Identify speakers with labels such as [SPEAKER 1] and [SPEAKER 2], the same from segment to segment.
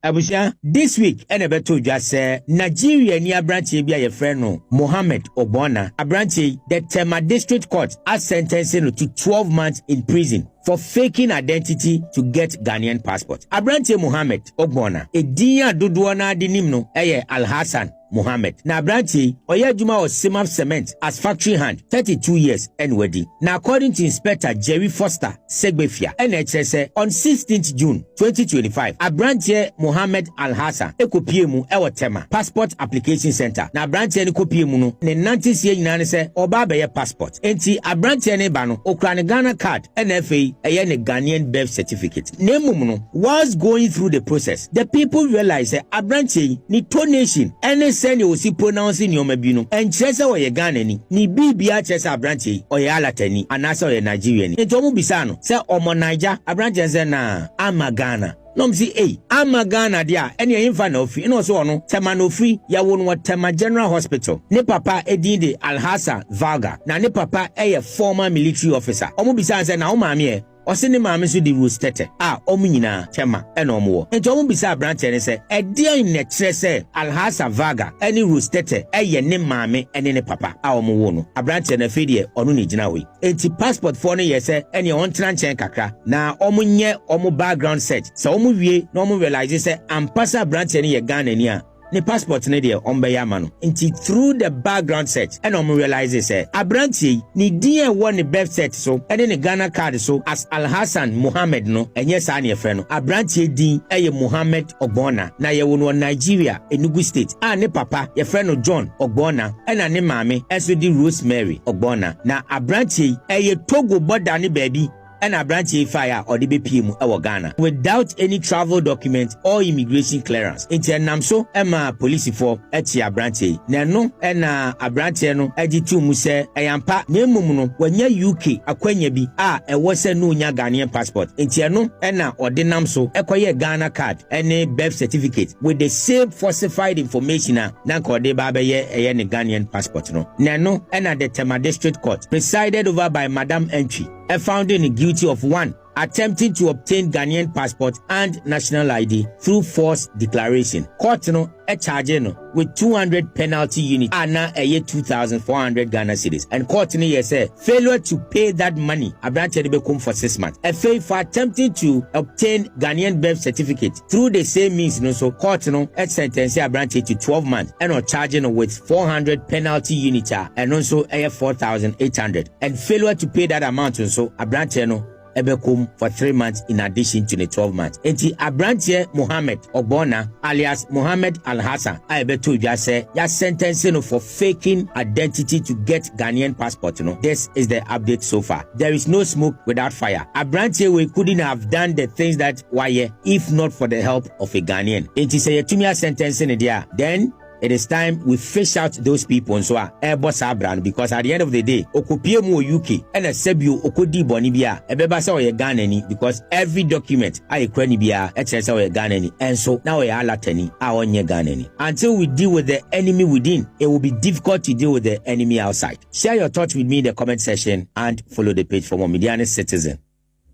[SPEAKER 1] Abusia, this week, Enebeto just said Nigeria near branch be a friend Mohammed Obona. A branch the Tema District Court has sentenced him to 12 months in prison for faking identity to get Ghanaian passport. A branch Mohammed Obona. A dia Duduana dinimno eye Al Hassan Mohammed. Na branchi oya juma o Simap Cement as factory hand 32 years and wedi. Now according to Inspector Jerry Foster Segbefia NHS on 16th June 2025 a branchi Mohammed Al Hassan ekopie mu ewo Tema Passport Application Center. Na branchi ni kopie mu no ne 90 year nyina ne se oba be passport. Enti a branchi ne ba no okra ne Ghana card NFA eye ne Ghanaian birth certificate. Nemu no was going through the process. The people realize a branchi ni donation any send you see pronouncing your mabino and chesa or ye Ghanaian ni bibia chesa branchi or ye alatani and also ye Nigerian. Etomu bisano say omo Niger a branchi na ama Ghana. Nom si ama Ghana dia ene yimfa na ofi ino so ono Tema no free ya wonu wa Tema General Hospital. Ne papa edinde Al Hassan Valga na ne papa eye former military officer. Omo bisa say na o maame Osini maame so di rules tete omu nyina Tema ena omu wo enti omu bisa branch ene se dia in ne kire se Al Hassan Vaga eni rules tete eye ne maame ene ne papa omu wo no abranch ene fedie onu ne gina we enti passport for ne yese ene on tran chen kakra na omu nye omu background search se omu wie na omu realize se ampasa branch ene ye Ghana ni ne passport ne de ombeya ma no nti through the background search and realize say abranti ni die won ne birth cert so and ne Ghana card so as Al Hassan Mohammed no enye sa ne fe no abranti din eye Mohammed Ogbonna na ye won Nigeria Enugu state ne papa ye fe no John Ogbonna na ne maame eso di Rosemary Ogbonna na abranti eye Togo border ne baby and a branch fire or the BPM our Ghana without any travel document or immigration clearance. Inti namso ema police for etia branch na no na a branch no editu mu se eyampa na emum no wanya UK akwanya bi ewo se no nya Ghanaian passport. Inti no na ode namso ekoye Ghana card any birth certificate with the same falsified information na kode ba be ye ne Ghanaian passport no. Na no na the Tema District Court presided over by Madam Entry found him guilty of 1. Attempting to obtain Ghanaian passport and national ID through false declaration. Court no charge no with 200 penalty unit na 2,400 Ghana cedis. And court no say failure to pay that money a branch be come for 6 months. A fail for attempting to obtain Ghanaian birth certificate through the same means no so court no sentence a branch to 12 months and no charging with 400 penalty unit and also 4,800. And failure to pay that amount so a branch no ebekum for 3 months in addition to the 12 months. Enti abrantie Mohammed Ogbonna alias Mohammed Al Hassan ebeto dwa say ya sentencing for faking identity to get Ghanaian passport no. This is the update so far. There is no smoke without fire. Abrantie we couldn't have done the things that were if not for the help of a Ghanaian. Enti say yatumia sentencing there then it is time we fish out those people so boss brand because at the end of the day okopie mu UK and a sebio okodi boni bia ebeba say we Ghanaian because every document kwani bia say we Ghanaian and so now we are latani onye Ghanaian. Until we deal with the enemy within, it will be difficult to deal with the enemy outside. Share your thoughts with me in the comment section and follow the page for more Mediana Citizen.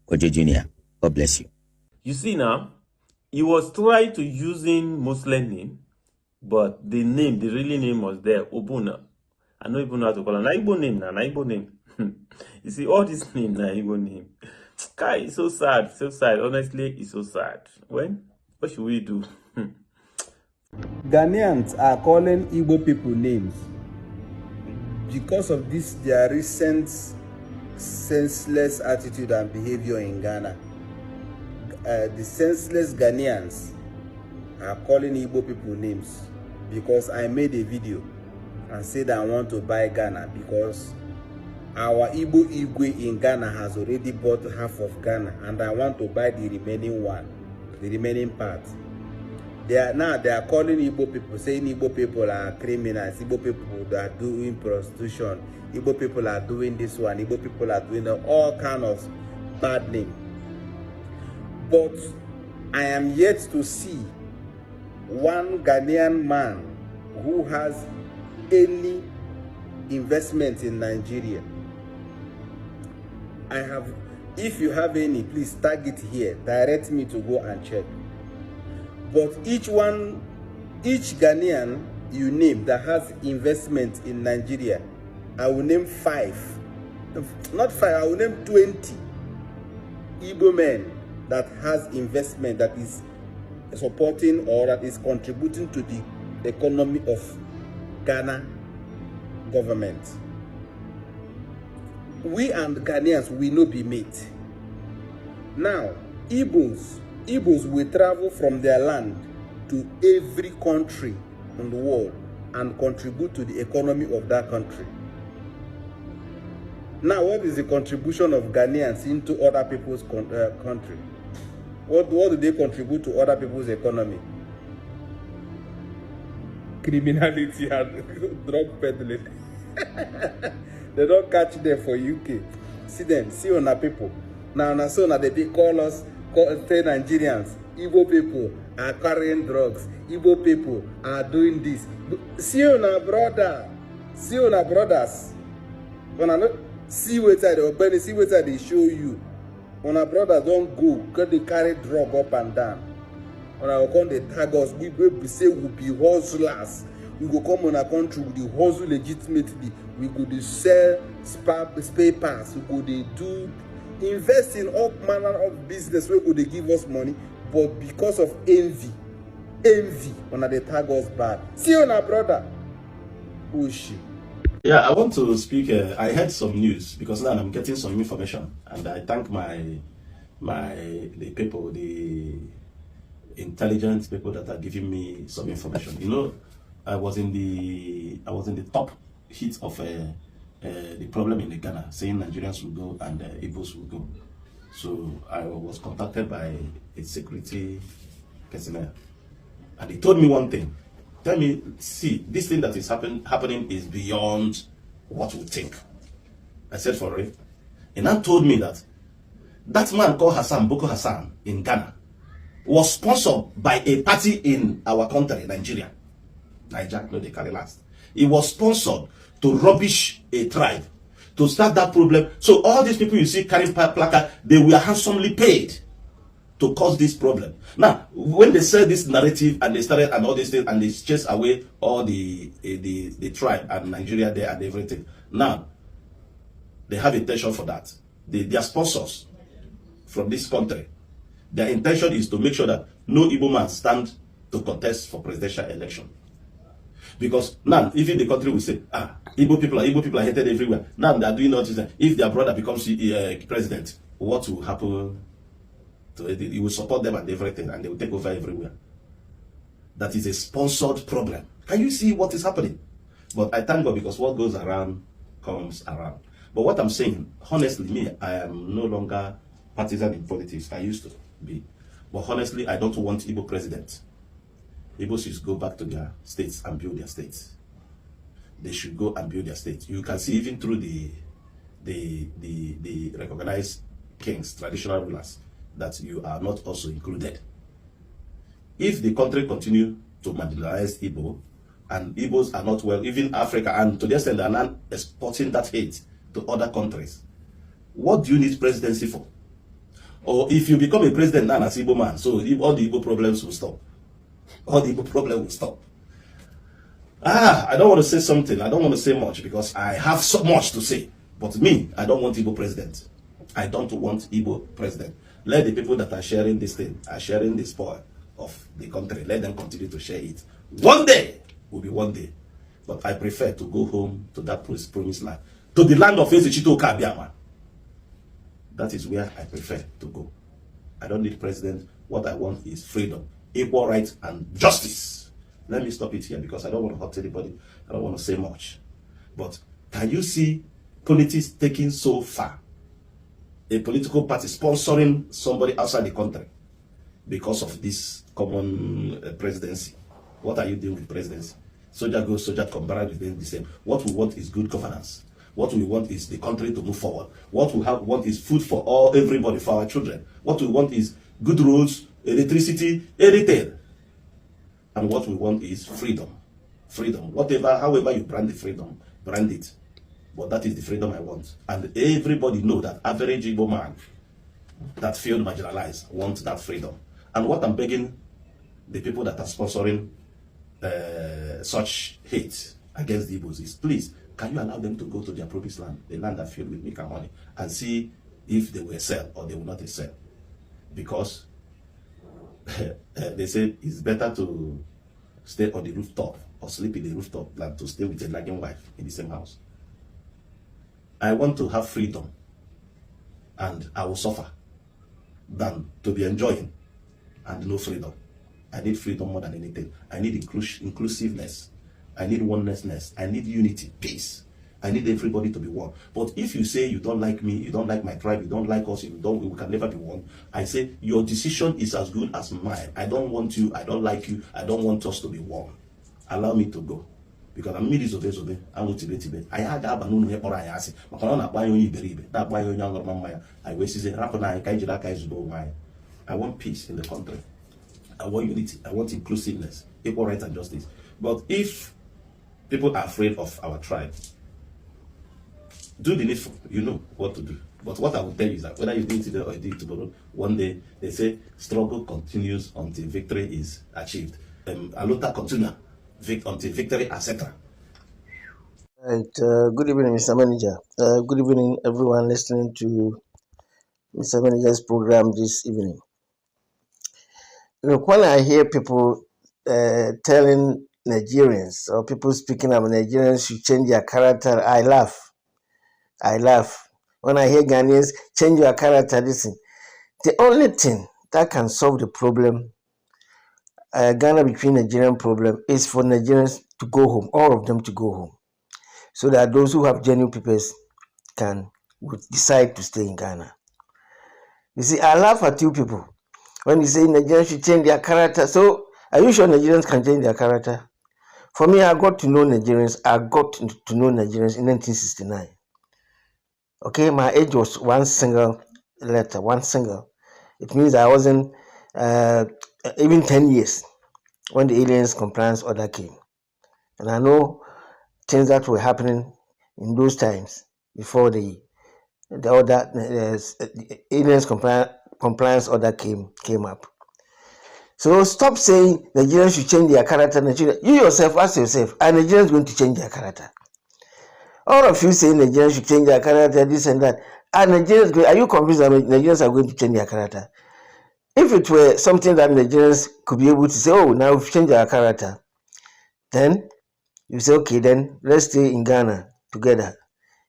[SPEAKER 1] Kojo Junior, God bless you.
[SPEAKER 2] You see now, he was trying to using Muslim name, but the name, the really name was there, Obuna. I don't even know how to call it. Igbo name now, Igbo name. You see, all this name now, Igbo name. Kai, it's so sad, so sad. Honestly, it's so sad. When? What should we do?
[SPEAKER 3] Ghanaians are calling Igbo people names because of this their recent senseless attitude and behavior in Ghana. The senseless Ghanaians are calling Igbo people names because I made a video and said I want to buy Ghana because our Igbo Igwe in Ghana has already bought half of Ghana and I want to buy the remaining part. They are calling Igbo people, saying Igbo people are criminals, Igbo people are doing prostitution, Igbo people are doing this one, Igbo people are doing all kind of bad name. But I am yet to see one Ghanaian man who has any investment in Nigeria. If you have any, please tag it here, direct me to go and check. But each Ghanaian you name that has investment in Nigeria, I will name 5. Not 5, I will name 20 Igbo men that has investment that is supporting or that is contributing to the economy of Ghana government. We and Ghanaians will not be mate. Now, Igbos will travel from their land to every country in the world and contribute to the economy of that country. Now, what is the contribution of Ghanaians into other people's country? What do they contribute to other people's economy? Criminality and drug peddling. They don't catch them for UK. See them, see on our people. Now, so now they call us, say Nigerians, Igbo people are carrying drugs. Igbo people are doing this. See on our brother, see on our brothers. When I not see what they show you. When our brothers don't go, because they carry drug up and down. When I come, they tag us. We say we'll be hustlers. We go come on our country with the hustle legitimately. We go to sell spare parts. We go to do invest in all manner of business. We go to give us money, but because of envy, when they tag us bad. See you now, brother. Who is she?
[SPEAKER 4] Yeah, I want to speak. I heard some news because now I'm getting some information, and I thank the people, the intelligent people that are giving me some information. You know, I was in the top heat of the problem in the Ghana, saying Nigerians will go and Igbos will go. So I was contacted by a security personnel, and he told me one thing. Tell me, see, this thing that is happening is beyond what we think. I said, for real. And he told me that man called Hassan, Boko Hassan, in Ghana, was sponsored by a party in our country, Nigeria. Niger, no, they carry last. It was sponsored to rubbish a tribe, to start that problem. So all these people you see carrying placard, they were handsomely paid to cause this problem. Now, when they said this narrative and they started and all these things and they chased away all the tribe and Nigeria there and everything, now they have intention for that. They are sponsors from this country. Their intention is to make sure that no Igbo man stand to contest for presidential election. Because now, even the country will say, Igbo people are hated everywhere. Now they are doing all this. If their brother becomes president, what will happen? You will support them and everything, and they will take over everywhere. That is a sponsored problem. Can you see what is happening? But I thank God, because what goes around comes around. But what I'm saying, honestly, me, I am no longer partisan in politics. I used to be. But honestly, I don't want Igbo president. Igbo should go back to their states and build their states. They should go and build their states. You can see even through the recognized kings, traditional rulers, that you are not also included. If the country continue to marginalize Igbo, and Igbos are not well, even Africa, and to the extent they are not exporting that hate to other countries, what do you need presidency for? Or if you become a president now as Igbo man, so all the Igbo problems will stop. All the Igbo problems will stop. I don't want to say something. I don't want to say much because I have so much to say. But me, I don't want Igbo president. I don't want Igbo president. Let the people that are sharing this thing, are sharing the spoil of the country, let them continue to share it. One day will be one day. But I prefer to go home to that promised land, to the land of Ezichito Kabiama. That is where I prefer to go. I don't need president. What I want is freedom, equal rights, and justice. Let me stop it here because I don't want to hurt anybody. I don't want to say much. But can you see politics taking so far? A political party sponsoring somebody outside the country because of this common presidency. What are you doing with presidency? Soldier goes, soldier come, barrack is the same. What we want is good governance. What we want is the country to move forward. What we want is food for everybody, for our children. What we want is good roads, electricity, everything. And what we want is freedom. Freedom. Whatever, however you brand the freedom, brand it. But that is the freedom I want. And everybody know that average Igbo man that feel marginalized wants that freedom. And what I'm begging the people that are sponsoring such hate against the Igbos is, please, can you allow them to go to their promised land, the land that filled with milk and honey, and see if they will excel or they will not excel? Because they say it's better to stay on the rooftop or sleep in the rooftop than to stay with a nagging wife in the same house. I want to have freedom, and I will suffer than to be enjoying and no freedom. I need freedom more than anything. I need inclusiveness. I need oneness. I need unity, peace. I need everybody to be one. But if you say you don't like me, you don't like my tribe, you don't like us, we can never be one, I say your decision is as good as mine. I don't want you, I don't like you, I don't want us to be one. Allow me to go. Because I'm I had I want peace in the country. I want unity. I want inclusiveness, equal rights and justice. But if people are afraid of our tribe, do the needful. You know what to do. But what I will tell you is that whether you do it today or you do it tomorrow, one day they say struggle continues until victory is achieved. Alota continua until victory, etc.
[SPEAKER 5] Right. Good evening, Mr. Manager. Good evening, everyone listening to Mr. Manager's program this evening. Look, when I hear people telling Nigerians or people speaking about Nigerians should change their character, I laugh. When I hear Ghanaians change your character, listen, the only thing that can solve the problem, Ghana between Nigerian problem, is for Nigerians to go home, all of them to go home, so that those who have genuine papers would decide to stay in Ghana. You see, I laugh at you people when you say Nigerians should change their character. So, are you sure Nigerians can change their character? For me, I got to know Nigerians. I got to know Nigerians in 1969. Okay, my age was one single letter, one single. It means I wasn't even 10 years when the aliens compliance order came. And I things that were happening in those times before the order, aliens compliance order came up. So stop saying Nigerians should change their character. You yourself, ask yourself, are Nigerians going to change their character? All of you saying Nigerians should change their character, this and that. Are you convinced that Nigerians are going to change their character? If it were something that Nigerians could be able to say, oh, now we've changed our character, then you say, okay, then let's stay in Ghana together.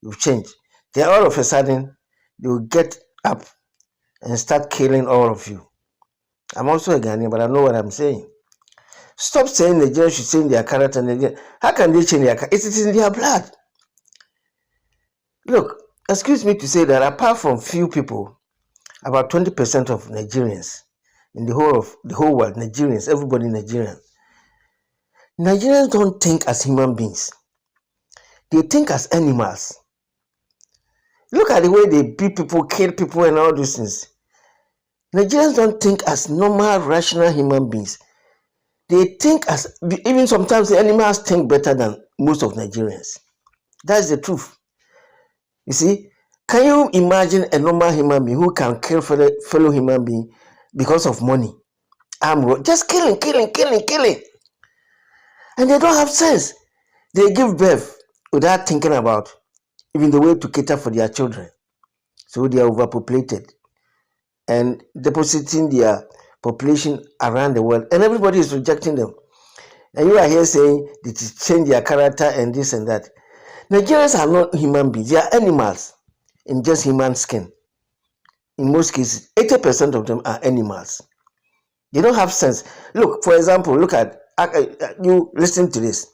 [SPEAKER 5] You've changed. Then all of a sudden, they will get up and start killing all of you. I'm also a Ghanaian, but I know what I'm saying. Stop saying Nigerians should change their character. How can they change their character? It is in their blood. Look, excuse me to say that apart from few people, about 20% of Nigerians in the whole world, Nigerians, everybody Nigerian, Nigerians don't think as human beings. They think as animals. Look at the way they beat people, kill people, and all those things. Nigerians don't think as normal, rational human beings. They think as, even sometimes the animals think better than most of Nigerians. That's the truth. You see, can you imagine a normal human being who can kill fellow human being because of money? Just killing. And they don't have sense. They give birth without thinking about even the way to cater for their children. So they are overpopulated and depositing their population around the world. And everybody is rejecting them. And you are here saying they change their character and this and that. Nigerians are not human beings. They are animals in just human skin. In most cases, 80% of them are animals. They don't have sense. Look, for example, look at, you listen to this.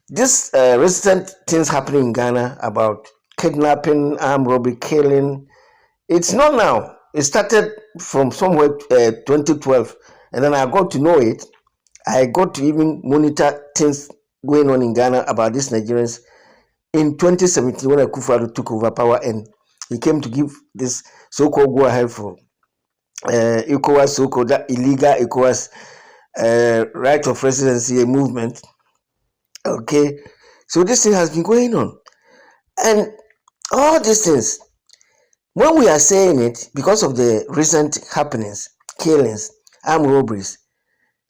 [SPEAKER 5] This recent things happening in Ghana about kidnapping, armed robbery, killing, it's not now. It started from somewhere 2012. And then I got to know it. I got to even monitor things going on in Ghana about these Nigerians in 2017 when Akufo-Addo took over power and he came to give this so-called go-ahead for ECOWAS, so-called that illegal ECOWAS right of residency movement. Okay, so this thing has been going on. And all these things, when we are saying it, because of the recent happenings, killings, armed robberies,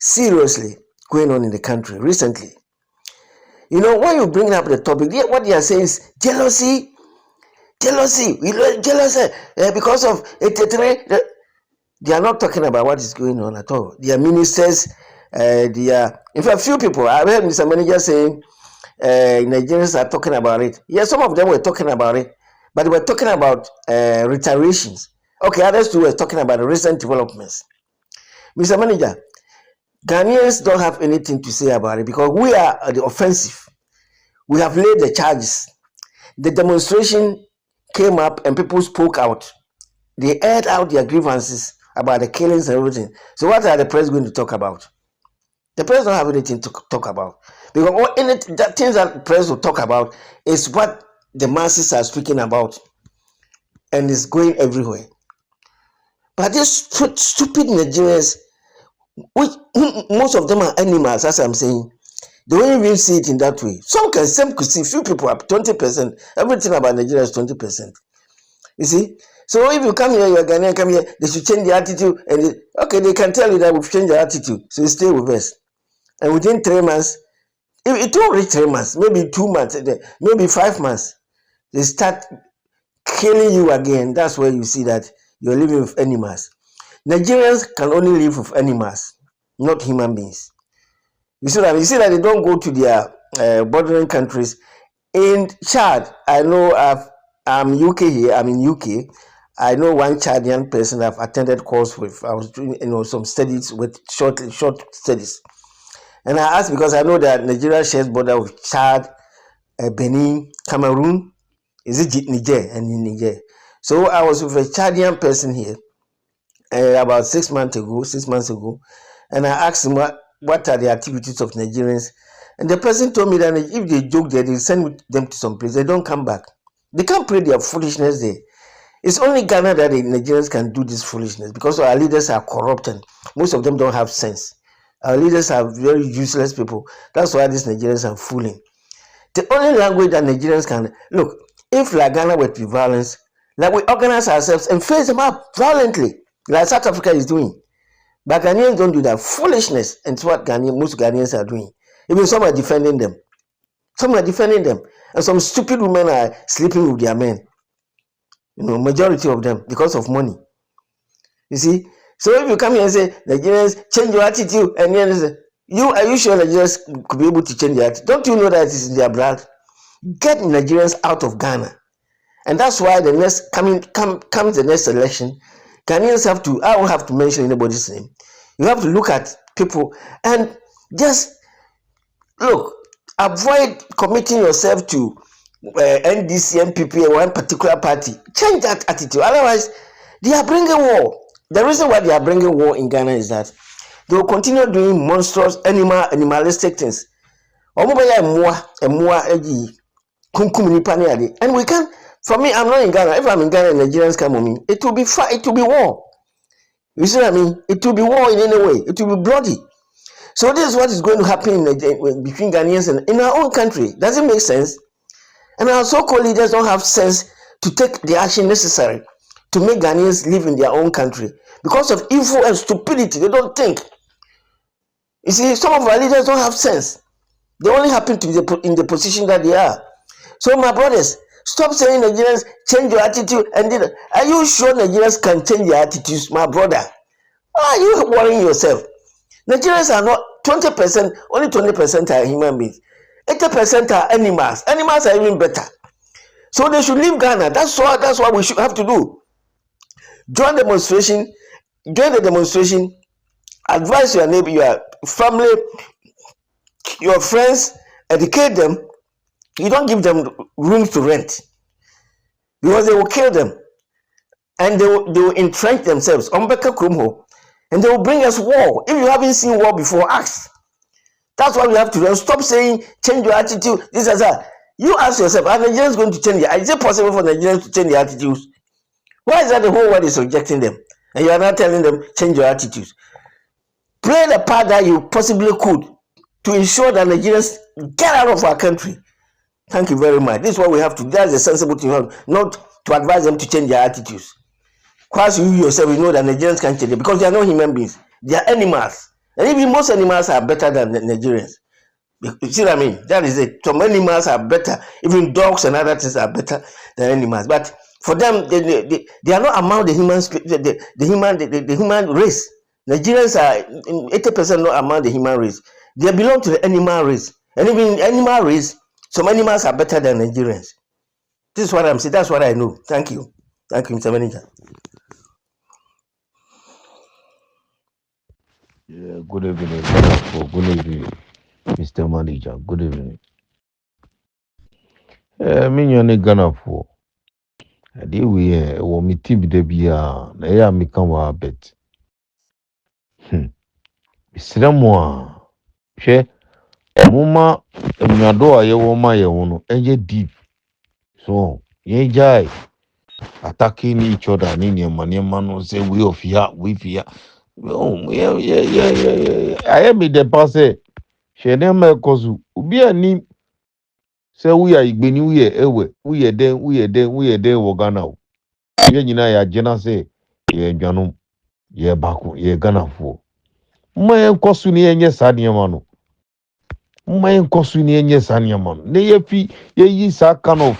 [SPEAKER 5] seriously going on in the country recently. You know, when you bring up the topic, what they are saying is jealousy, because of 83. They are not talking about what is going on at all. Their ministers, in fact, few people, I heard Mr. Manager saying Nigerians are talking about it. Yeah, some of them were talking about it, but they were talking about reparations. Okay, others too were talking about the recent developments. Mr. Manager, Ghanaians don't have anything to say about it because we are the offensive. We have laid the charges. The demonstration came up and people spoke out. They aired out their grievances about the killings and everything. So what are the press going to talk about? The press don't have anything to talk about. Because the things that the press will talk about is what the masses are speaking about. And it's going everywhere. But these stupid Nigerians, which most of them are animals, as I'm saying, they don't even see it in that way. Some could see, few people are 20%. Everything about Nigeria is 20%. You see? So if you come here, you're Ghanaian, come here, they should change the attitude. And they can tell you that we've changed the attitude. So you stay with us. And within 3 months, it won't reach 3 months, maybe 2 months, maybe 5 months, they start killing you again. That's where you see that you're living with animals. Nigerians can only live with animals, not human beings. You see that they don't go to their bordering countries. In Chad, I know I'm UK here. I'm in UK. I know one Chadian person I've attended course with. I was doing some studies with short studies, and I asked because I know that Nigeria shares border with Chad, Benin, Cameroon. Is it Niger and in Niger? So I was with a Chadian person here about 6 months ago, and I asked him what are the activities of Nigerians, and the person told me that if they joke there, they send them to some place. They don't come back. They can't play their foolishness there. It's only Ghana that the Nigerians can do this foolishness because our leaders are corrupt and most of them don't have sense. Our leaders are very useless people. That's why these Nigerians are fooling. The only language that Nigerians can look, if like Ghana were to be violence, like we organize ourselves and face them up violently, like South Africa is doing. But Ghanaians don't do that foolishness, and it's what most Ghanaians are doing. Even some are defending them. And some stupid women are sleeping with their men. Majority of them because of money. You see, so if you come here and say Nigerians change your attitude, and then say, are you sure Nigerians could be able to change their attitude? Don't you know that it is in their blood? Get Nigerians out of Ghana, and that's why the next comes the next election. Ghanaians I won't have to mention anybody's name. You have to look at people and just look. Avoid committing yourself to NDC, NPP, or one particular party. Change that attitude. Otherwise, they are bringing war. The reason why they are bringing war in Ghana is that they will continue doing monstrous, animalistic things. And we can. For me, I'm not in Ghana. If I'm in Ghana and Nigerians come on me, it will be it will be war. You see what I mean? It will be war in any way. It will be bloody. So this is what is going to happen between Ghanaians and in our own country. Does it make sense? And our so-called leaders don't have sense to take the action necessary to make Ghanaians live in their own country. Because of evil and stupidity, they don't think. You see, some of our leaders don't have sense. They only happen to be in the position that they are. So my brothers, stop saying Nigerians change your attitude. Are you sure Nigerians can change their attitudes, my brother? Are you worrying yourself? Nigerians are not 20%, only 20% are human beings. 80% are animals. Animals are even better. So they should leave Ghana. That's what we should have to do. Join the demonstration. Advise your neighbor, your family, your friends, educate them. You don't give them rooms to rent because they will kill them and they will entrench themselves. And they will bring us war. If you haven't seen war before, ask. That's why we have to do. Stop saying change your attitude. This is that. You ask yourself, are Nigerians going to change their? Is it possible for Nigerians to change their attitudes? Why is that the whole world is rejecting them? And you are not telling them change your attitudes. Play the part that you possibly could to ensure that Nigerians get out of our country. Thank you very much. This is what we have to do. That's the sensible thing, not to advise them to change their attitudes. Because you yourself, you know that Nigerians can't change it because they are not human beings. They are animals. And even most animals are better than the Nigerians. You see what I mean? That is it. Some animals are better. Even dogs and other things are better than animals. But for them, they are not among the the human race. Nigerians are 80% not among the human race. They belong to the animal race. And even in animal race, some animals are better than Nigerians. This is what I'm saying. That's what I know. Thank you. Thank you, Mr. Manager.
[SPEAKER 6] Yeah, good evening. Good evening, Mr. Manager. Good evening. Me nyane Ghana for. Ade we wo me team de bia na ya me kan wa bet. Misramo a hwe moma emuado a ye wo ma ye wo no enye deep. So, ye jai attacking each other ni nema no say we of here, we fear. Oh, yeah. I am the passe. She nem kozu. Ubi ani say we are igbeni we ewe. We are den wo Ghana. Ye nyina ya jena say ye dwanum ye bako ye Ghana fo. Mma ye kosu ni enye sadiyama no. Mma ye kosu ni enye sadiyama no. Ne ye fi ye yi sa kind of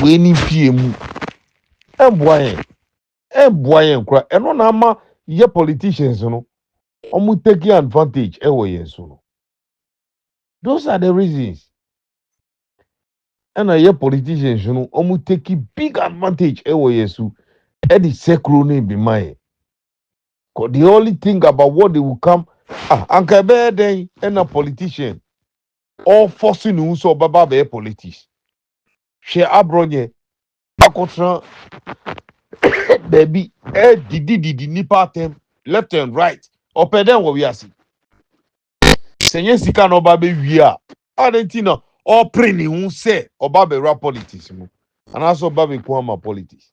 [SPEAKER 6] we ni pie mu. Boyen kra. Eno na ama ye politicians no. Omu taking advantage ewo yenso no. Those are the reasons. And a politicians, you know, omu take big advantage ewo yesu. Edi sekro ne be mine. Cause the only thing about what they will come, anka be den and a politician, all forcing you so baba be politics. She abronye, akotra, baby, didi nipa tem, left and right. Opeden wo we asi. Senye sika no ba be wia. Adentina, all pre ni hu say oba be rap politics mu. And also oba be kwama politics.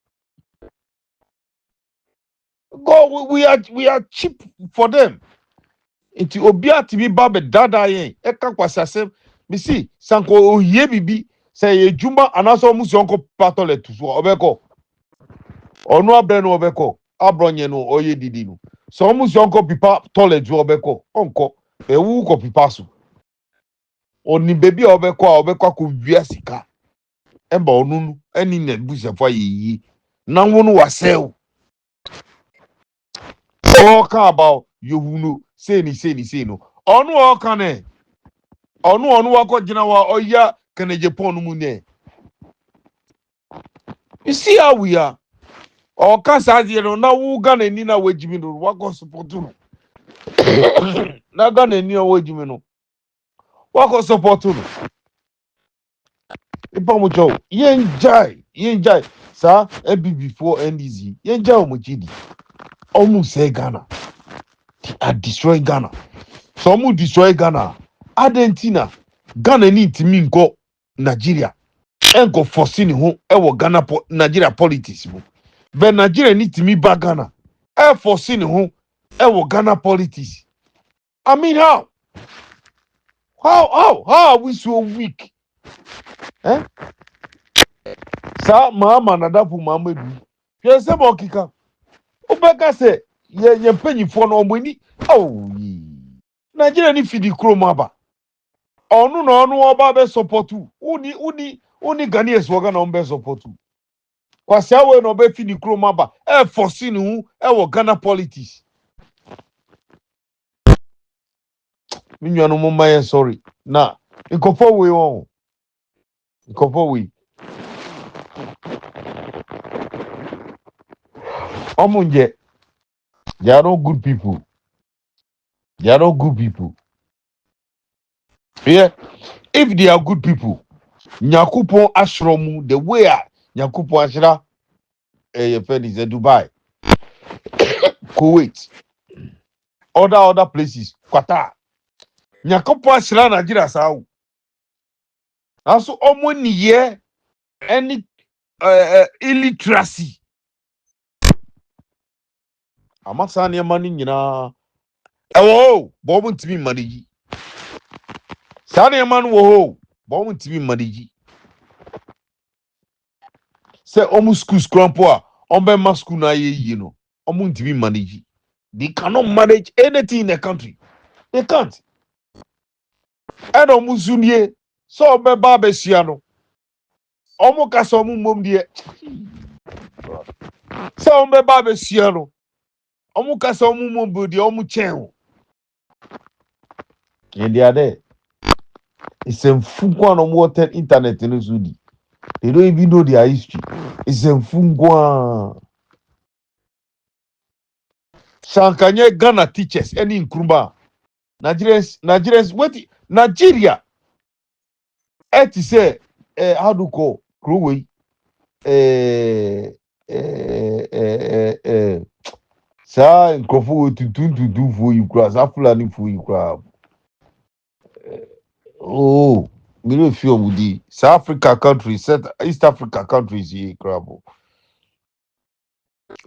[SPEAKER 6] God, we are cheap for them. Inti obia tibi babe dada yen. Eka kwasasem. Mi si, sanko ohye bibi. Se ye jumba anaso musi onko patole tuso. Obeko. Onu abre no obeko. Abronye no oye didi no. So musi onko pipa tole ju obeko. Onko. Ewu ko pipa su. Oni bebi obeko ko via sika. Emba onunu. Eni ne busa fa yi. Nanwonu waseu. Talk about you know say ni no onu o kan e onu wako gina wa oya kan Japan mu ne. You see how we are o kan sa die no na wu Ghana ni na wajimi no wako support no na Ghana ni o wajimi no wako support no ipa mo jo yen jai sa ebi before NDC yen jai o mo chidi o mu say Ghana I destroy Ghana. Some destroy Ghana. Argentina, Ghana ni ntimi nko Nigeria. Enko forcing ho ewo Ghana Nigeria politics mo. But Nigeria ni timi ba Ghana. Forcing ho ewo Ghana politics. I mean how? How are we so weak? Eh? Sa mama na dafu mama du. Ye se mo kika. Obeka se ye mpanyifo no omani. Oh. Nigeria ni fidi kroma ba. Onu na onu oba be supportu. Uni Ghanaians woga na ombe supportu. Kwasi awe no be fidi kroma ba. Forcing hu wo Ghana politics. Minwa no mama ye sorry. Na nkofo we won. Nkofo we. Omunje. They are not good people. They are not good people. Yeah. If they are good people, Nyakupo ashromu the way Nyakupo ashra your friend is Dubai, Kuwait, other places, Qatar. Nyakupo ashra Nigeria sao. Also omoni ye any illiteracy. Amasa ne mani nyina. Ewo, bo ntimi maniji. Sa ne man wo, bo ntimi maniji. Se omu school scrampo a ombe ma school na ye yi no omu ntimi manage They cannot manage anything in the country. They can't. And omusunie so be baba siano. Omo kasa omu mom die. So be baba siano. Omu kasa omu mom bu die omu chen. And they are there. It's a fungwan on water internet in Zudi. They don't even know their history. It's a fungwan. Shankanye Ghana teachers any in Krumba. Nigerians, what Nigeria? It say, how do you call Kruwe? Sa nkrofo to do for you class. Afulani for you crab. Oh, me no feel mudi. South Africa countries, East Africa countries here crab.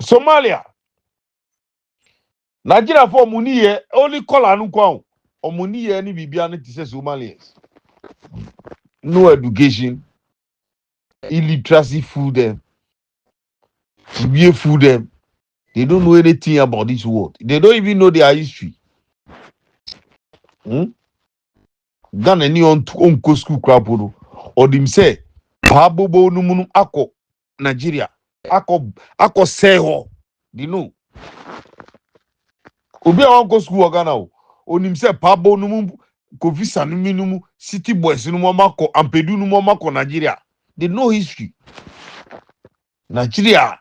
[SPEAKER 6] Somalia. Nigeria for money only call anu kwa. O money any bibia ne say Somalians. No education, illiteracy fool them, TBA fool them. They don't know anything about this world. They don't even know their history. Ghana ni on go school crap or them say Pabobo numunu ako Nigeria ako seho. You know. Obi a go school Ghana o. Onim say Pabo numu Kofi Sanumi numu City Boys numu mako Ampedu numu mako Nigeria. They know history. Nigeria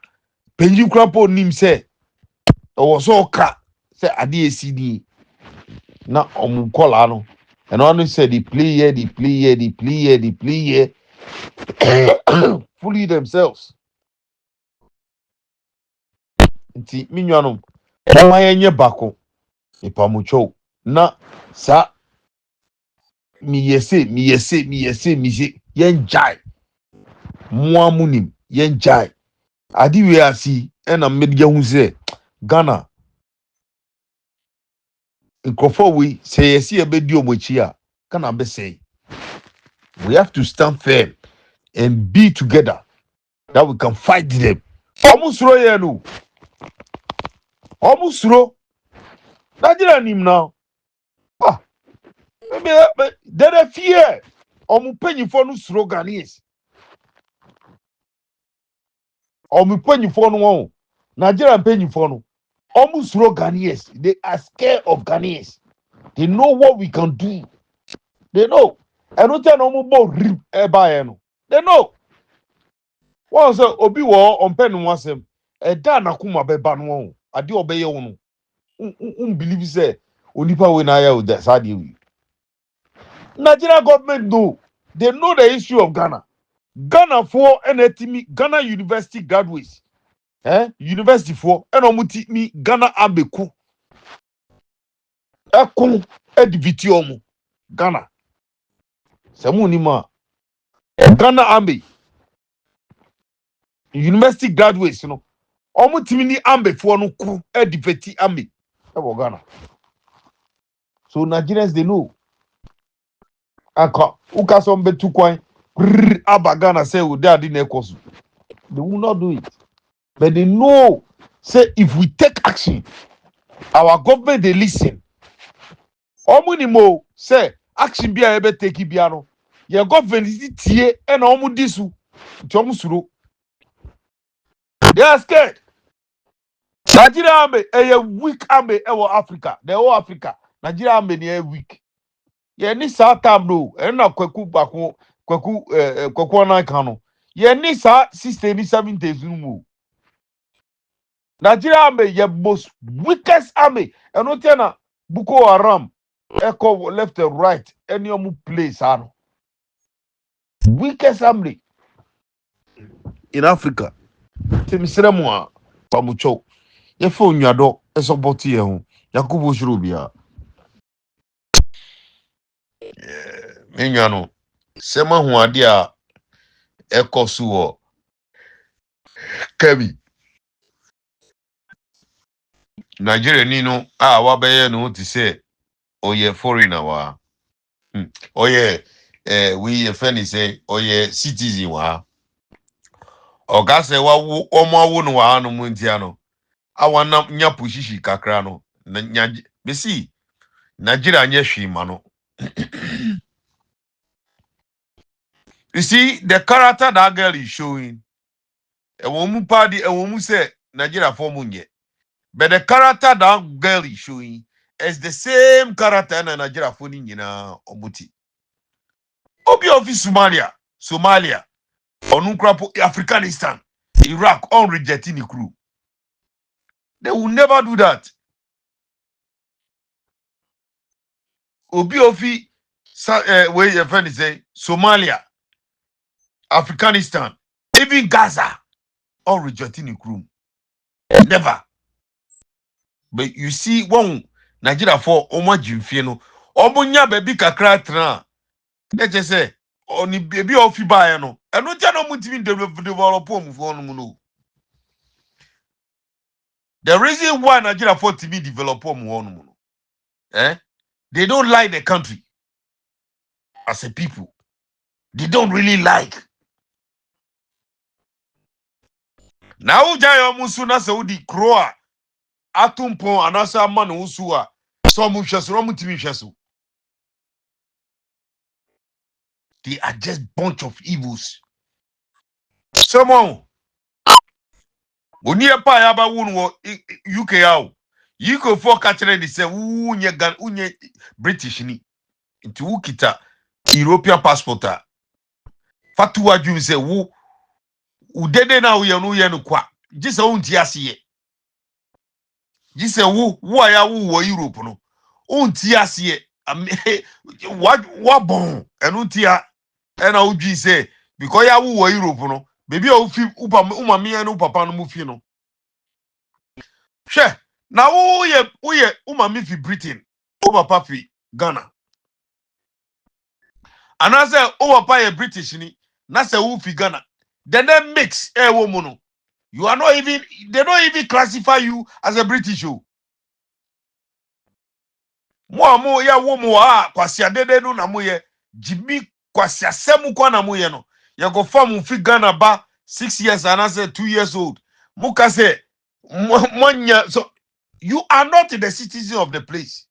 [SPEAKER 6] penji crap onim say o so ka say ade ACD na omukola no. And only said they play here, fully themselves. Nti minyanum oma yenye bako ipamucho na sa mi yese yenjai muamunim yenjai adi we asi ena medya hu se Ghana nkofo we say yesi ebedi omochi a kana be say we have to stand firm and be together that we can fight them. Omusuro ye no omusuro Nigeria nim now. Ah, maybe there fear. Omu penyifo no suro Ghanaians. Omu penyifo no won. Nigeria penyifo no. Omu suro Ghanaians. They are scared of Ghanaians. They know what we can do. They know. And no tell omu bo rip eba no. They know. Once obi wo on pen wasem. E da na kuma beba no won. Ade obeye won no. Believe say onipa we na ya o da sad you. Nigeria government know. They know the issue of Ghana. Ghana for NATMI, Ghana University graduates. University for NOMUTMI, Ghana Abeku. Ekun Edivitiomu. Ghana. Samunima. Ghana Ambe. University graduates, you know. Omutimi Ambe for no ku Ediveti Ambe. Ebo Ghana. So Nigerians they know. Aka ukasombe tukwan. Aba Ghana say we daddy nekosu. They will not do it. But they know, say, if we take action, our government, they listen. Omunimo, say, action be able to take it. Your government is here and omudisu. They are scared. Nigeria army, a weak army, Africa. The whole Africa. Nigeria army, they weak. Ye ni sa time no, na kwaku bako, kwaku na kano. Ye ni sa 60 ni 70 no. Nigeria army ye most weakest army. And no tena Boko Haram echo left and right any omu place ano. Weakest army in Africa. Temisere mo a pamucho. Ye fo nwado esoboti ye ho. Yakubu Shurubia. Menyano. Sema ho ade a ekosu ho. Kebi. Nigeria ni no wabeye no ti say oye foreigner wa. Oye we friend say oye citizen wa. Oga say wa omo awu no wa no muntia no. awana nya position kakra no nya besi Nigeria nya hwima no. You see the character that girl is showing a woman party a woman say Nigeria for munye. But the character that girl is showing is the same character na Nigeria for ni nyina omuti. Obi of Somalia, Onunkrapo, Afghanistan, Iraq, all rejecting the crew. They will never do that. Obi of where your friend is saying Somalia, Afghanistan, even Gaza, all rejecting the crew. Never. But you see, one Nigeria for Oma Jimfieno, Omunya baby kakra tra. Let's just say, only baby of Fibayano, and no channel mutim develop no. The reason why Nigeria for TV develop they don't like the country as a people. They don't really like. Now, Jaya Musuna Saudi Croa, Atumpo, Anasa Man Usua, some Shasu. They are just bunch of evils. Someone, when you pay about one UK out, you go for catching the say, unye British ni into Ukita European passport. Fatuwa Jun say, udede na uye no kwa. Jisa unti asiye. Jisa aya wo Europe no. Unti asiye. What bon? And untia. And I would say, because ya wo Europe no. Baby o fi umami and upapa no mufi no. She. Na uye umami fi Britain. Upapa fi Ghana. And I say upapa ye British ni. Na se ufi Ghana. Then they mix woman. You are not even, they don't even classify you as a British. Mo ya womo kwasia dede no na mo ye Jimmy kwasia semu kwa na mo ye no. Ya go farm fi Ghana ba 6 years and I say 2 years old. Muka say so you are not the citizen of the place.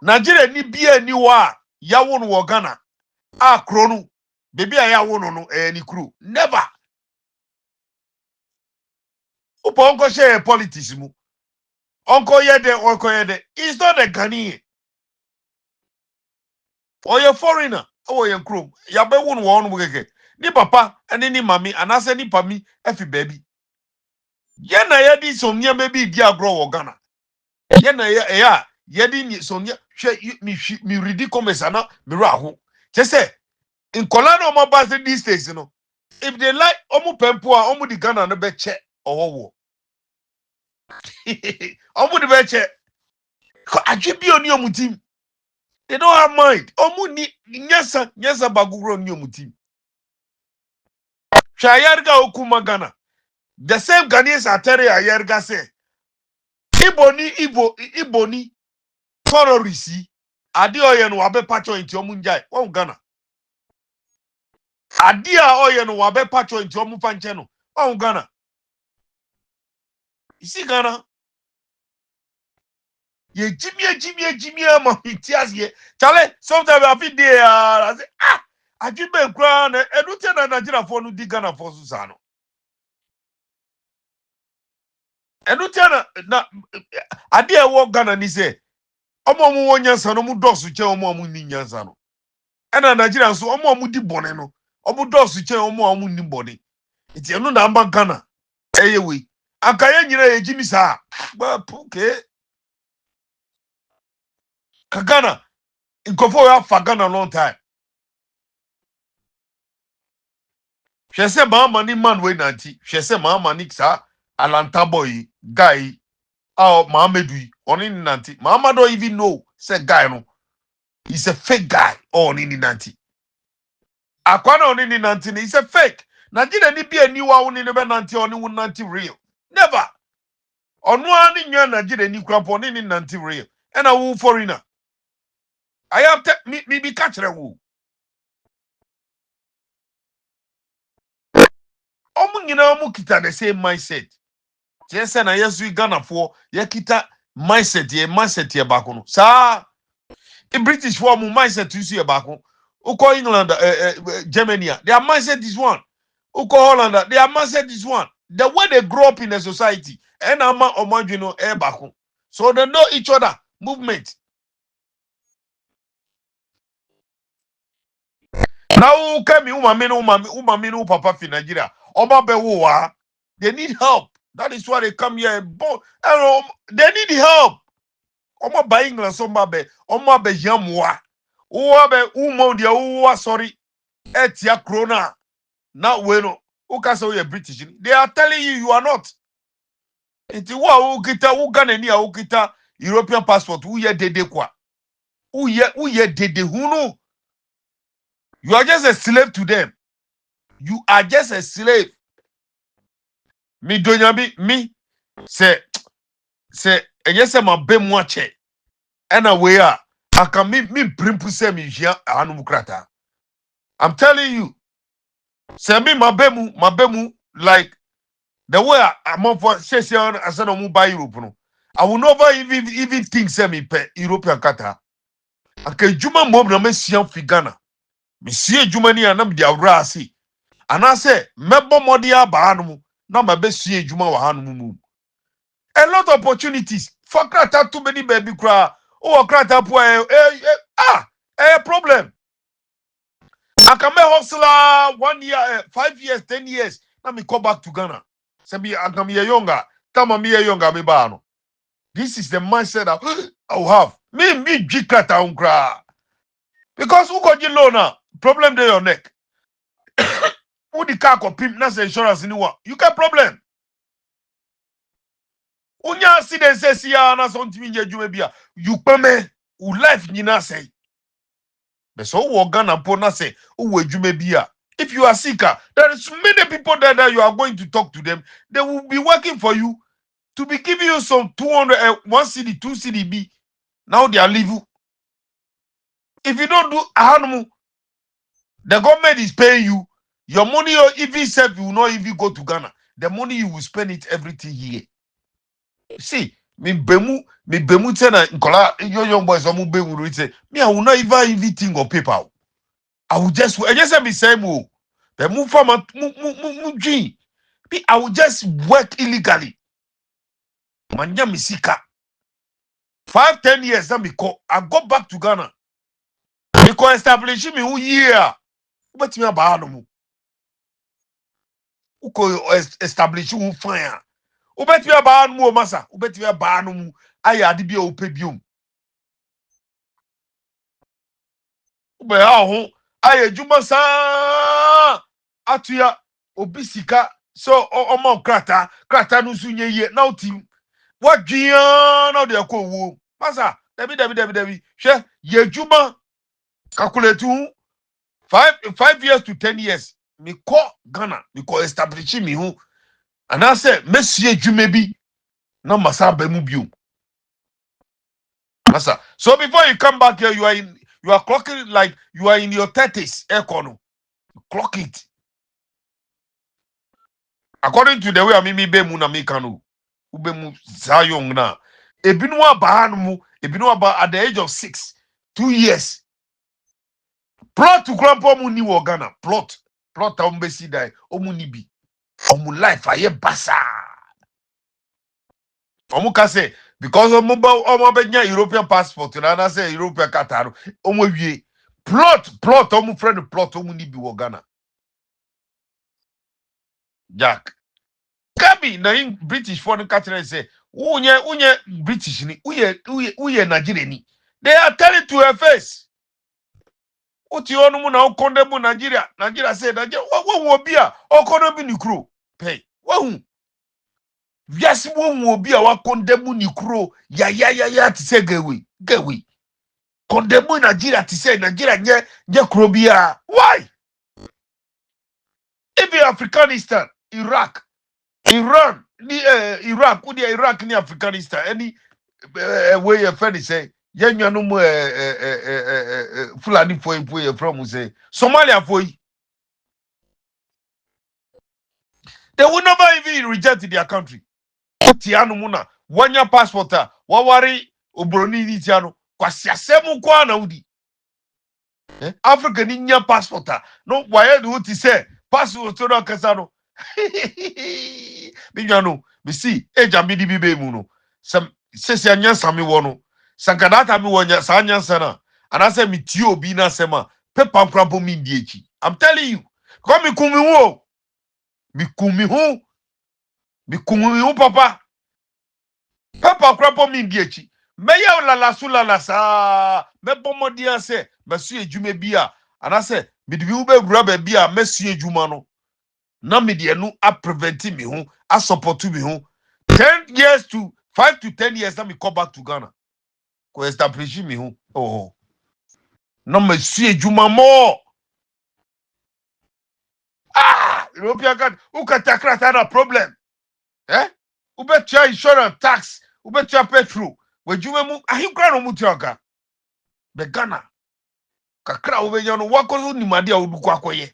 [SPEAKER 6] Nigeria ni bia ni wa ya won wo Ghana. Kronu. Baby ya won no ni crew. Never. Upo onko share politics mu. Onko yede. It's not a Ghanaian. Or your foreigner. Oh, your crew. Ya be won one wege. Ni papa and ni mami and I say ni pami efi baby. Yena yedi somnia maybe dia grow or Ghana. Yena ya yedi ni somnia mi ridiculous ana mi raho. Just say in Colano mo base these days, you know. If they like omu pempoa omu di Ghana no be che or omu di be che. Ajibi oni omu team. They don't have mind. Omu ni nyasa bagugro ni omu team. Shayarga okuma Ghana. The same Ghanaians are telling Ayerga say, Iboni, terrorists, Adi oyen wabe pacho inti omunjai, one Ghana. Adia oyen wabe pacho inti omufancheno, one Ghana. You see Ghana? Ye Jimmy, mamitias ye. Chale, sometimes I feel there, I say, I give me a crown, and Lieutenant Nigeria for no di Ghana for Susano. And Lieutenant, Adia walk Ghana ni say, omo mu wonyansa no mu dosu che omo mu ni nyansa no e na Nigeria so omo mu di bone no omo dosu che omo mu ni bone iti enu na amba Ghana eyewe akaye nyina ye jimi sa ba puke ka Ghana nkofo ya fa Ghana long time hwese mama ni man we nanti hwese mama ni sa alanta boy guy Mahamedu oni ni nanti mama don't even know say guy no. He's a fake guy. Oh, Nini Nanti. Akwana Onini Nanti is a fake. Nigeria ni be a new one in the Nanti on Nanti real. Never. On one in your Nigeria ni crap on in Nanti real. And a woo foreigner. I have me be catch a woo. Omu you know mukita the same mindset.
[SPEAKER 7] Tiese na yesu Ghana for yekita mindset ye back no. Sa the British for mu mindset you see back. Uko England Germany, their mindset is one. Uko Holland, their mindset is one. The way they grow up in a society, and ama omanjino back. So they know each other movement. Now kemi umamino papa fi Nigeria. Oba be wa. They need help. That is why they come here. They need help. Omo ba England so be yamwa. Uwa be umo dia uwa sorry. Etia krona. Now we no. Uka say you British. They are telling you are not. Iti wa ukita Ghanaian ukita European passport uye dede kwa. Uye dede hunu. You are just a slave to them. You are just a slave. Me donyabi me say yes my be moache. And away I can me brimpu se me hia anumukrata. I'm telling you. Say me my bemu like the way I'm on for session as an buy Europe no. I will never even think say me pe European kata. Aka juma mom na me sian fi Ghana. Me sie juma ni anam dia wra ase. Ana say mebo modi aba hanom na ma be sie juma wa hanom mu. A lot of opportunities. For krata too many baby cry. Oh krata po a problem. I can be hustler 1 year, 5 years, 10 years. Let me come back to Ghana. Say me I can be a younger. Tama me a younger me bano. This is the mindset that I will have. Me jikrata unkra. Because who got you loan now? Problem there your neck. Who the car ko pimp na say insurance ni wa. You got problem. Unya accident say siya na so ntimi nje dwuma bia. You peme u life nyina say. But so wo Ghana po na say u dwuma bia. If you are sicker, there is many people there that you are going to talk to them. They will be working for you to be giving you some 200 1 city 2 city B. Now they are leaving. If you don't do animal, the government is paying you. Your money or even self you will not even go to Ghana. The money you will spend it everything here. See, me bemu tena nkola young boys omu bemu say me I will not even think of paper. I will just be saying mo. The move from dream. I will just work illegally. Manya misika. 5-10 years then I go back to Ghana. Because establishing me who year. But me about no. Uko establish who fire. Ubet me about no massa. Ubet me about no. I adi bi ope biom. Ube aho. Aye juma sa. Atuya obisika. So omo krata no sunye ye. Now team. What gia now they are called massa. Debi. She ye juma. Calculate 5 years to 10 years. Me call Ghana. Me call establishing me who. And I said, Monsieur Jumebi. No massa bemubium. Massa. So before you come back here, you are clocking like you are in your 30s. Econo. Clock it. According to the way I mimi bemu na mekano. Ubemu zayong na. Ebinwa bahanumu. Ebinwa ba at the age of 6. 2 years. Plot to grandpa mu ni wo Ghana. Plot umbesi dai. Omu nibi. Omu life aye basa. Omu kase because omu benya European passport na say European Qatar. Omu wie. Plot omu friend plot omu nibi wo Ghana. Jack. Kabi na in British foreign country say unye British ni uye Nigerian ni. They are telling to her face. Uti onu mu na ukondemu Nigeria. Nigeria say Nigeria wo obi a okono bi ni kro. Pay. Wo Viasi wo obi a wa kondemu ni kro ya ti say gewe. Kondemu Nigeria ti say Nigeria nye kro bia. Why? Even Afghanistan, Iraq, Iran, Iraq, who the Iraq ni Afghanistan, any way your friend say, yenyu no mo Fulani for from say Somalia for they will never even reject their country. Otiano muna wanya passporta wawari obroni ni tiano kwasi asemu kwa na udi. Africa ni nya passporta no waye de uti se passport no kasa Binyano, me see, Jambi Bibe Muno. Some says Yansa me wono. Sankadata me one Sanya Sana. And I say me tio bina sema. Pepam crampo min diechi. I'm telling you. Come me kumi wo. Me kumi ho. Me kumi ho papa. Pepam crampo min diechi. Meya la sula la sa. Me bomo dia se. Me suye jume bia. And I say, me dibi ube grabbe bia. Me suye jumano. Na me de no a preventing me ho. A support me ho. 10 years to 5 to 10 years, let me come back to Ghana. Ko establish me who. Oh. No me see juma more. Ah, European God, who can tackle that problem? Eh? Who bet your insurance tax? Who bet your petrol? When you move, are you crying on Mutioga? The Ghana. Kakra over yano wako ni madia udukwakoye.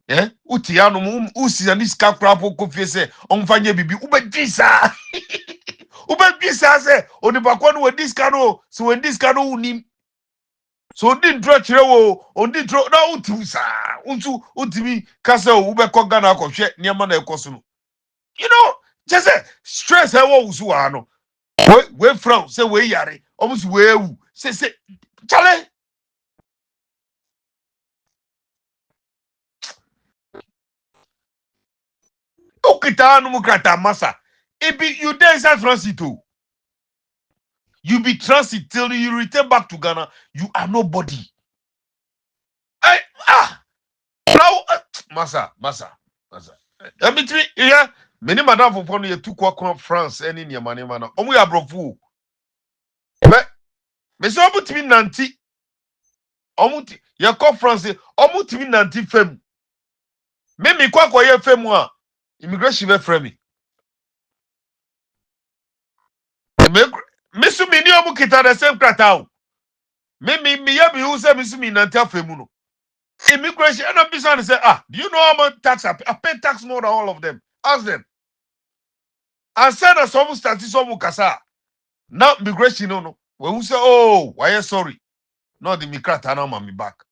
[SPEAKER 7] Eh? Utiano usi and this caprapo confesse on fanye bibi ube jisa. Ube jisa se onibakwano we this cano so when this cano unim. So didn't draw chirewo on didn't draw na utusa untu utimi kasa ube ko Ghana ko hwe niam na ekoso. You know, just say stress e wo usu ano. We from say we yare almost we ewu say chale. Okita no mukata masa. It be you there inside transit too. You be transit till you return back to Ghana. You are nobody. Now, masa. I mean, yeah. Many madam for pony two kwa France any near money man. Omu ya brofu. Me so omu timi nanti. Omu ya ko France. Omu timi nanti fem. Me kwa ye fem wa. Immigration be frame me. Me su mi ni omu kita the same krata. Me ya bi hu se me su mi nanti afemu no. Immigration and I'm busy say, do you know how much tax I pay tax more than all of them? Ask them. And send us some statistics some kasa. Now immigration no. When we say, oh, why you sorry? No, the migrant now me back.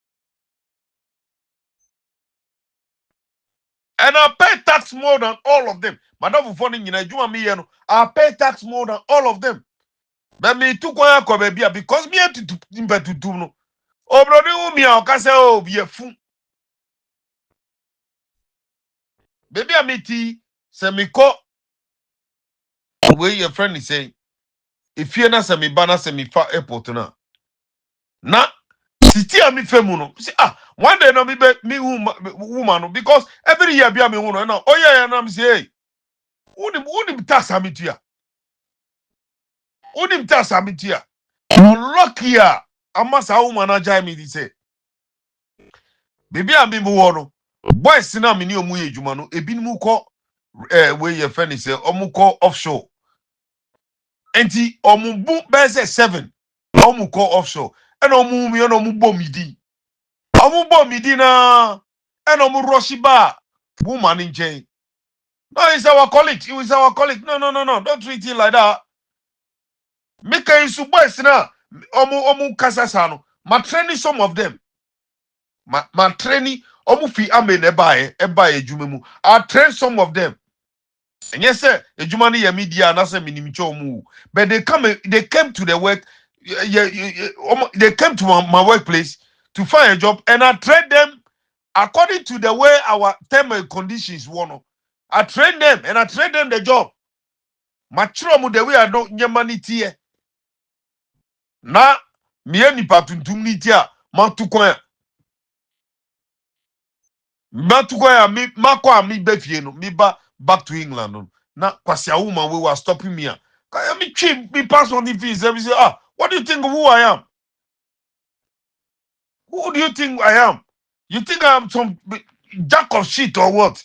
[SPEAKER 7] And I pay tax more than all of them. Madam for in Nigeria, me no. I pay tax more than all of them. But me too quiet because me to do no. Oh, brother, me I can say, oh, be a fool. Baby, I meet say me call. Where your friend is saying. If you na semi bana semi fa airport na city ami femu no say one day no me woman because every year be me woman na yeah na me say hey unim tax amitua you lucky amasa woman na jai me di say baby ami mu wo no boys na me ni omu ye djuma no ebinim ko we your friend say omu ko offshore. Enti omubu bese 7 omu ko offshore and omu mi no mu bomidi na and omu roshiba woman in chain. No, it's our colleague. It was our colleague. No, don't treat it like that. Make a boys na omu kasasano. Ma training some of them. Ma training omu fi amen ebaye jumemu. I train some of them. And yes, sir, the Jumani ya media and say minimicho. But they came to the work, they came to my workplace to find a job, and I trained them according to the way our term and conditions were. I trained them and I trained them the job. Machuamu the way I don't nyamani tie. Na mieni patuntum nitia matukoya. Matukoya mi makwa mi befieno mi ba back to England. Na kwasi a woman we were stopping me. Can me cheap me pass on the fees? Let me say, what do you think of who I am? Who do you think I am? You think I am some jack of shit or what?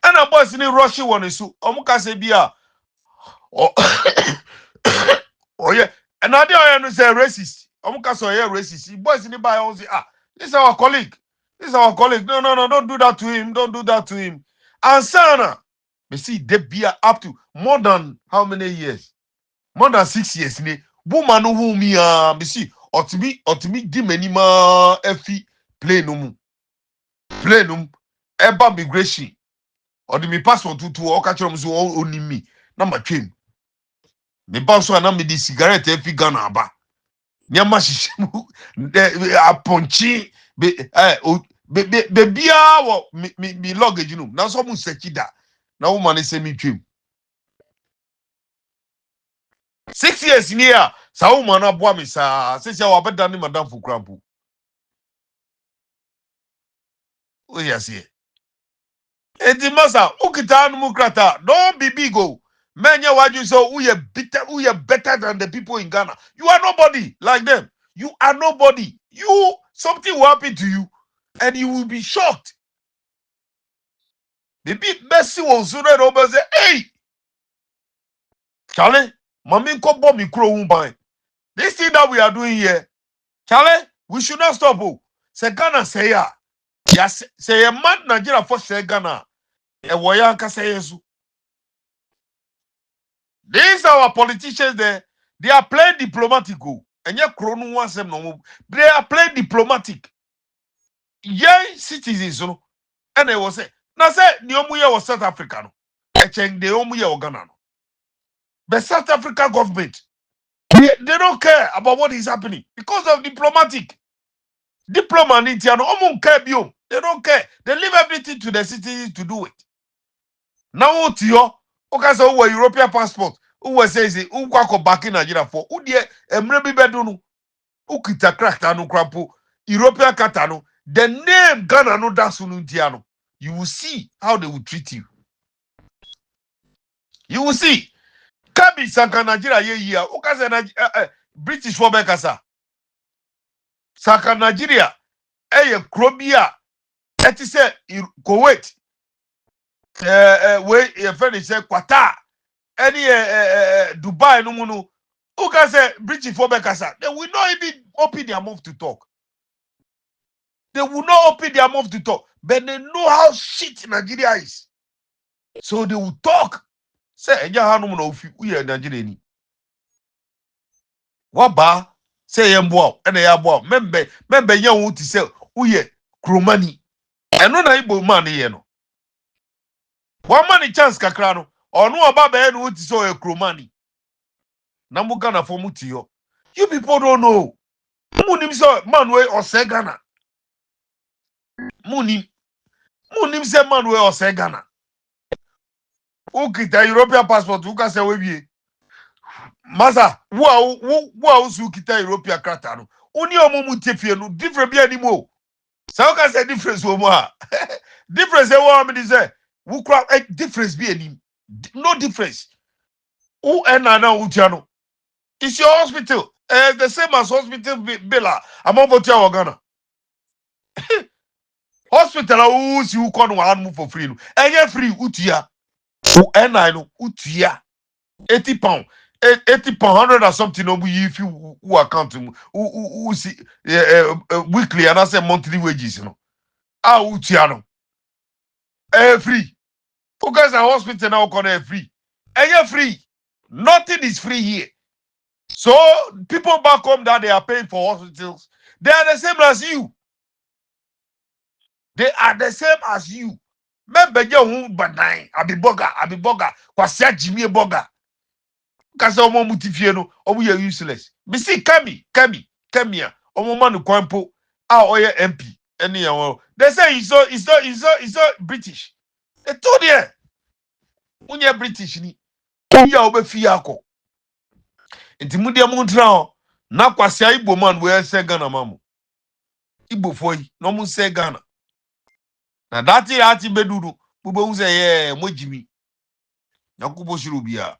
[SPEAKER 7] And a boys in the Russia one is so Omukase Bia. Oh, oh yeah. And now I am say racist. Omukase yeah racist. Boys in the bio say, this is our colleague. This is our colleague. No, don't do that to him. Don't do that to him. Ansana, me see they be up to more than how many years? More than 6 years. Ne, woman who me me see, or to me, di menima efi plenum, eba migration, or the me passport to all catch them so only me. Number train. Me bounce one me di cigarette efi Ghana aba. Nyama shishimu, aponchi, be bia wo me luggage no. Na so mu sekida. Na woman say me twem. 6 years in here, sa woman aboa me sa. Say wa beda ni madam Fukrampu. O yes here. Enti masa, ukita anu mukrata. Don't be big o. Menya waju so we are better than the people in Ghana. You are nobody like them. You are nobody. You something will happen to you and you will be shocked. Maybe Messi will sooner over say, hey, Charlie, Mami Kobo Mikro Umbai. This thing that we are doing here, Charlie, we should not stop. Oh. Say Ghana say ya. Yes, say a man Nigeria for say Ghana. E woyanka say yesu. These are our politicians there. They are playing diplomatic. And yet, Kronu wants them no. They are playing diplomatic. Young citizens, no. And they will say, now say, the Omuya was South Africa. No. The Omuya was Ghana. No. The South Africa government, they don't care about what is happening because of diplomatic. Diplomat in Tiano, they don't care. They leave everything to the citizens to do it. Now, what you okay, so who European passport? Who was says who go back in Nigeria for? Who dear emrebi bedunu? Who kita crack tanu krapo? European katano. The name Ghana no dasununtiano. You will see how they will treat you. You will see. Kabi Sanka Nigeria ye. Okay, say British for Bekasa. Sanka Nigeria. Krobia. Eti say Kuwait. Where your friend say Qatar. Any Dubai no munu who can say British for Bekasa, they will not even open their mouth to talk. They will not open their mouth to talk, but they know how shit Nigeria is. So they will talk. Say, Eja Hanum no we are Nigerian. Waba say Yambo and a Yabo. Member young would say, we are Kromani. And no naibo money, you know. One money chance kakrano, or no about the would so a Kromani. Namugana for Mutio. You people don't know. Munim so Manuel or Segana. Munim se Manuel or Segana. Who kita European passport? Who can say we Masa, who who kita European kratano? Only a moment no different be anymore. So can say difference woman. Difference what I say. Who crap difference be any? No difference. Who and now Uchano? It's your hospital. The same as hospital Bella. I'm over to Ghana. Hospital who see who can one move for free. And you free utia. And I know utia. 80 pound. 80 pound 100 or something if you who account who see weekly and I say monthly wages, you know. Utia no. Free. Who guys are hospital now can free. And you free. Nothing is free here. So people back home that they are paying for hospitals, they are the same as you. They are the same as you. Remember you badai, abi boga, kwasia Jimmy boga. Kasa omo mutifie no, omo ye useless. Me see come here. Omo manu kwampo, oye MP. Any they say he's so British. They told you, unye British ni. Uya obe fiako. Inti mudia muntra na kwasia Igbo man we say Ghana mamu. Igbo foi, no mu say Ghana. Na dati ati beduru, bube uze ye mojimi. Yakubo shirubia.